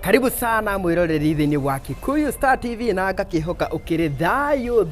Karibu sana mwiroreri thiini wa Kikuyu Star TV na ngakihoka ukiri thayu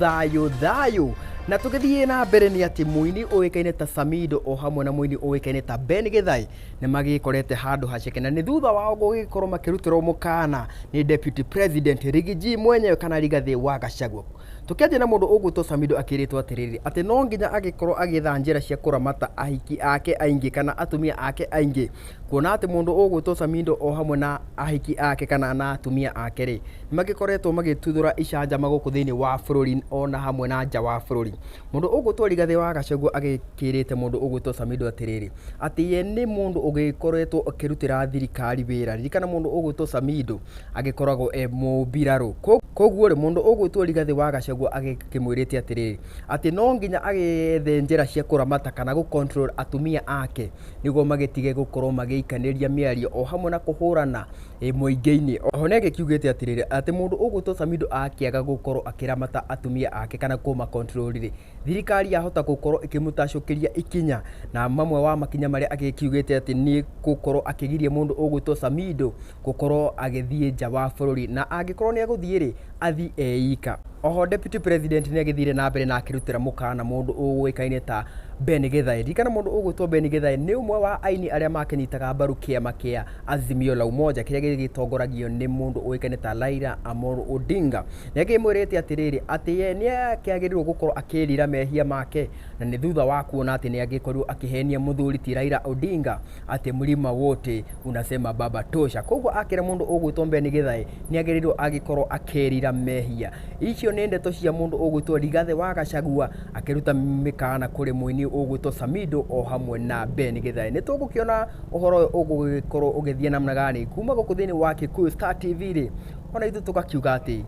na tugithie na mbere ni ati muini uikaine ta Samido o hamwe na muini uikaine ta Ben Githai ni magikorete handu haceke na ni thutha wao gugikorwo makirutiro mukana ni Deputy President Rigiji mwenyewe kana Rigathi wa Gachagua. Tukiaje na mundu ugwitwo Samido akiritwo atiriri ati no nginya agikorwo agitha njira cia kuramata ahiki ake aingi kana atumia ake aingi, kuona ati mundu ugwitwo Samido o hamwe na ahiki ake kana na atumia ake ri magikoretwo magituthura icanja maguku thiini wa bururi ona hamwe na nja wa bururi. Mundu ugwitwo Rigathi wa Gachagua agikirite mundu ugwitwo Samido atiriri ati ye ni mundu ugikoretwo akirutira thirikari wira, ririkana mundu ugwitwo Samido agikoragwo mubiraru. Koguo ri mundu ugwitwo Rigathi wa Gachagua agikimwirite atiriri ati no nginya agethe njira cia kuramata kana gu control atumia ake niguo magitige gukorwo magiikaniria miario o hamwe na kuhurana muingi-ini. Oho negikiugite atiriri ati mundu ugwitwo Samido akiaga gukorwo akiramata atumia ake kana kuma control ri thirikari yahota gukorwo ikimutacukiria ikinya, na mamwe wa makinya maria agikiugite ati ni gukorwo akigiria mundu ugwitwo Samido gukorwo agithie nja wa bururi, na angikorwo ni aguthie ri athi eika. Oho Deputy President ni agithire na mbere na akirutira mukana mundu uguikaine ta Ben Githai. Ririkana mundu ugwitwo Ben Githai ni umwe wa aini aria makinyitaga mbaru kiama kia Azimio la Umoja kiria gigitongoragio ni mundu uguikaine ta Raila Amolo Odinga. Ni agimwirite atiriri ati ye ni akiagirirwo gukorwo akirira mehia make, na ni thutha wa kuona ati ni agikorwo akihenia muthuri ti Raila Odinga ati mlima wote unasema baba tosha. Koguo akira mundu ugwitwo Ben Githai ni agirirwo agikorwo akirira mehia icio. Ni ndeto cia mundu ugwitwo Rigathi wa Gachagua akiruta mikana kuri muini ugwitwo Samido o hamwe na Ben Githai. Ni tugukiona uhoro ugugikorwo ugithie namna gani kuma guku thiini wa Kikuyu Star TV ri ona ithu tugakiuga ati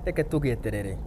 reke tugieterere.